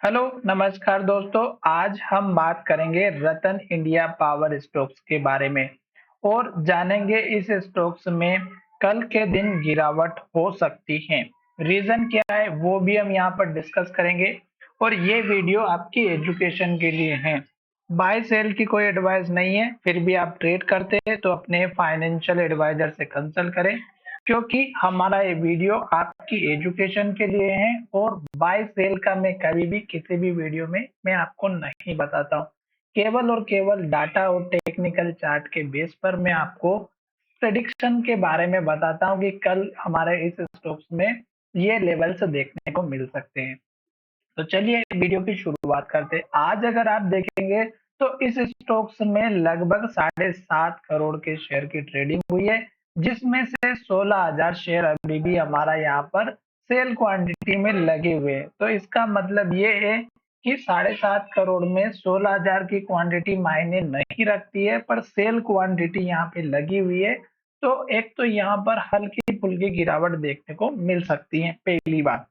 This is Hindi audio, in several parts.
हेलो, नमस्कार दोस्तों। आज हम बात करेंगे रतन इंडिया पावर स्टॉक्स के बारे में और जानेंगे इस स्टॉक्स में कल के दिन गिरावट हो सकती है। रीजन क्या है वो भी हम यहाँ पर डिस्कस करेंगे और ये वीडियो आपकी एजुकेशन के लिए है। बाय सेल की कोई एडवाइस नहीं है, फिर भी आप ट्रेड करते हैं तो अपने फाइनेंशियल एडवाइजर से कंसल्ट करें, क्योंकि हमारा ये वीडियो आपकी एजुकेशन के लिए है और बाय सेल का मैं कभी भी किसी भी वीडियो में मैं आपको नहीं बताता हूँ। केवल और केवल डाटा और टेक्निकल चार्ट के बेस पर मैं आपको प्रेडिक्शन के बारे में बताता हूँ कि कल हमारे इस स्टॉक्स में ये लेवल्स देखने को मिल सकते हैं। तो चलिए वीडियो की शुरुआत करते हैं। आज अगर आप देखेंगे तो इस स्टॉक्स में लगभग 7.5 करोड़ के शेयर की ट्रेडिंग हुई है, जिसमें से 16,000 शेयर अभी भी हमारा यहाँ पर सेल क्वांटिटी में लगे हुए हैं। तो इसका मतलब ये है कि 7.5 करोड़ में 16,000 की क्वांटिटी मायने नहीं रखती है, पर सेल क्वांटिटी यहाँ पे लगी हुई है। तो एक तो यहाँ पर हल्की फुल्की गिरावट देखने को मिल सकती है, पहली बात।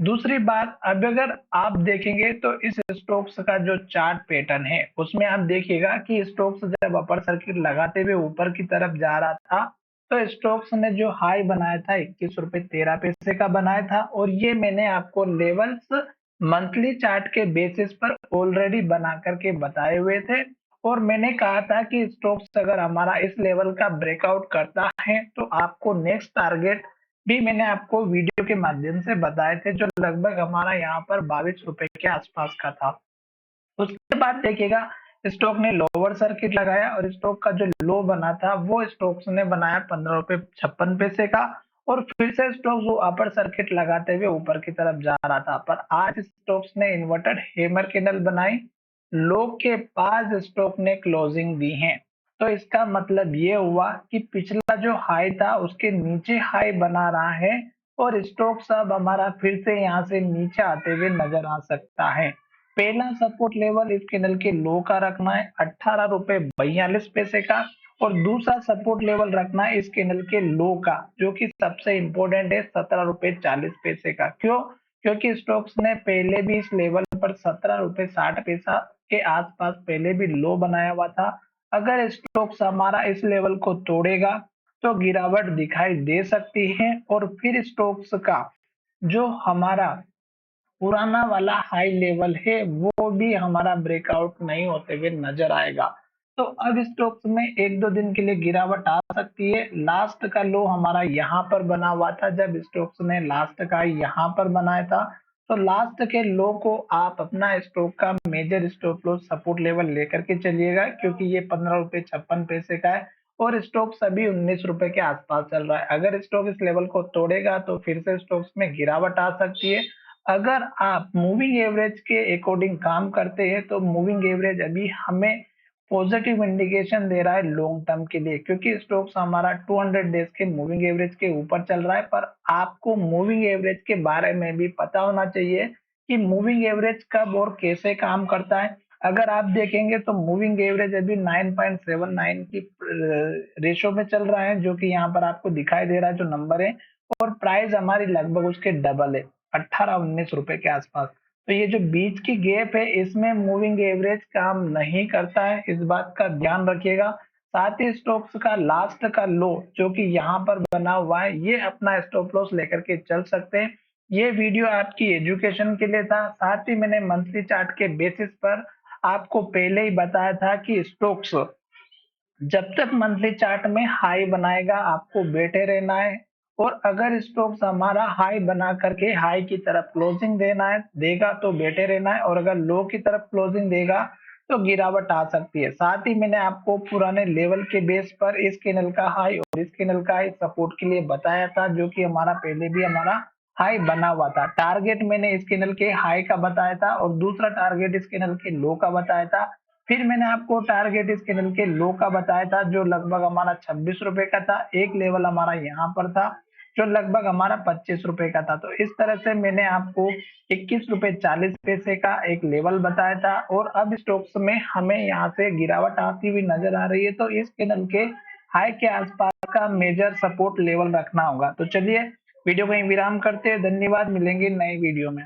दूसरी बात, अब अगर आप देखेंगे तो इस स्टॉक्स का जो चार्ट पैटर्न है उसमें आप देखिएगा कि स्टॉक्स जब अपर सर्किट लगाते हुए ऊपर की तरफ जा रहा था तो स्टॉक्स ने जो हाई बनाया था 21 रुपए 13 पैसे का बनाया था, और ये मैंने आपको लेवल्स मंथली चार्ट के बेसिस पर ऑलरेडी बना करके बताए हुए थे। और मैंने कहा था कि स्टॉक्स अगर हमारा इस लेवल का ब्रेकआउट करता है तो आपको नेक्स्ट टारगेट भी मैंने आपको वीडियो के माध्यम से बताए थे, जो लगभग हमारा यहाँ पर 22 रुपए के आसपास का था। उसके बाद देखिएगा स्टॉक ने लोअर सर्किट लगाया और स्टॉक का जो लो बना था वो स्टॉक्स ने बनाया 15 रुपए 56 पैसे का, और फिर से स्टॉक्स वो अपर सर्किट लगाते हुए ऊपर की तरफ जा रहा था। पर आज स्टॉक्स ने इन्वर्टेड हैमर कैंडल बनाई, लो के पास स्टॉक ने क्लोजिंग दी है। तो इसका मतलब ये हुआ कि पिछला जो हाई था उसके नीचे हाई बना रहा है और स्टॉक्स अब हमारा फिर से यहाँ से नीचे आते हुए नजर आ सकता है। पहला सपोर्ट लेवल इस कैंडल के लो का रखना है 18 रुपए 42 पैसे का, और दूसरा सपोर्ट लेवल रखना है इस कैंडल के लो का, जो कि सबसे इंपॉर्टेंट है 17 रुपए 40 पैसे का। क्यों? क्योंकि स्टॉक्स ने पहले भी इस लेवल पर 17 रुपए 60 पैसा के आसपास पहले भी लो बनाया हुआ था। अगर स्टॉक्स हमारा इस लेवल को तोड़ेगा तो गिरावट दिखाई दे सकती है, और फिर स्टॉक्स का जो हमारा पुराना वाला हाई लेवल है वो भी हमारा ब्रेकआउट नहीं होते हुए नजर आएगा। तो अब स्टॉक्स में एक दो दिन के लिए गिरावट आ सकती है। लास्ट का लो हमारा यहाँ पर बना हुआ था, जब स्टॉक्स ने लास्ट का यहाँ पर बनाया था। तो लास्ट के लो को आप अपना स्टॉक का major stop loss support level लेकर के चलिएगा, क्योंकि ये 15 रुपए 56 पैसे का है और स्टॉक सभी 19 रुपए के आसपास चल रहा है। अगर स्टॉक इस लेवल को तोड़ेगा तो फिर से स्टॉक्स में गिरावट आ सकती है। अगर आप मूविंग एवरेज के अकॉर्डिंग काम करते हैं तो मूविंग एवरेज अभी हमें पॉजिटिव इंडिकेशन दे रहा है लॉन्ग टर्म के लिए, क्योंकि स्टॉक्स हमारा 200 डेज के मूविंग एवरेज के ऊपर चल रहा है। पर आपको मूविंग एवरेज के बारे में भी पता होना चाहिए कि मूविंग एवरेज कब और कैसे काम करता है। अगर आप देखेंगे तो मूविंग एवरेज अभी 9.79 की रेशो में चल रहा है, जो कि यहाँ पर आपको दिखाई दे रहा है जो नंबर है, और प्राइस हमारी लगभग उसके डबल है, 18-19 रुपए के आसपास। तो ये जो बीच की गैप है इसमें मूविंग एवरेज काम नहीं करता है, इस बात का ध्यान रखिएगा। साथ ही स्टॉक्स का लास्ट का लो जो कि यहाँ पर बना हुआ है, ये अपना स्टॉप लॉस लेकर के चल सकते हैं। ये वीडियो आपकी एजुकेशन के लिए था। साथ ही मैंने मंथली चार्ट के बेसिस पर आपको पहले ही बताया था कि स्टॉक्स जब तक मंथली चार्ट में हाई बनाएगा आपको बैठे रहना है, और अगर स्टॉक्स हमारा हाई बना करके हाई की तरफ क्लोजिंग देगा तो बैठे रहना है, और अगर लो की तरफ क्लोजिंग देगा तो गिरावट आ सकती है। साथ ही मैंने आपको पुराने लेवल के बेस पर इस कैंडल का हाई और इस कैंडल का हाई सपोर्ट के लिए बताया था, जो कि हमारा पहले भी हमारा हाई बना हुआ था। टारगेट मैंने इस कैंडल के हाई का बताया था और दूसरा टारगेट इस कैंडल के लो का बताया था। फिर मैंने आपको टारगेट इस कैंडल के लो का बताया था, जो लगभग हमारा 26 रुपए का था। एक लेवल हमारा यहाँ पर था जो लगभग हमारा 25 रुपए का था। तो इस तरह से मैंने आपको 21 रुपए 40 पैसे का एक लेवल बताया था, और अब स्टॉक्स में हमें यहाँ से गिरावट आती हुई नजर आ रही है, तो इस कैंडल के हाई के आसपास का मेजर सपोर्ट लेवल रखना होगा। तो चलिए वीडियो को यहीं विराम करते हैं। धन्यवाद, मिलेंगे नए वीडियो में।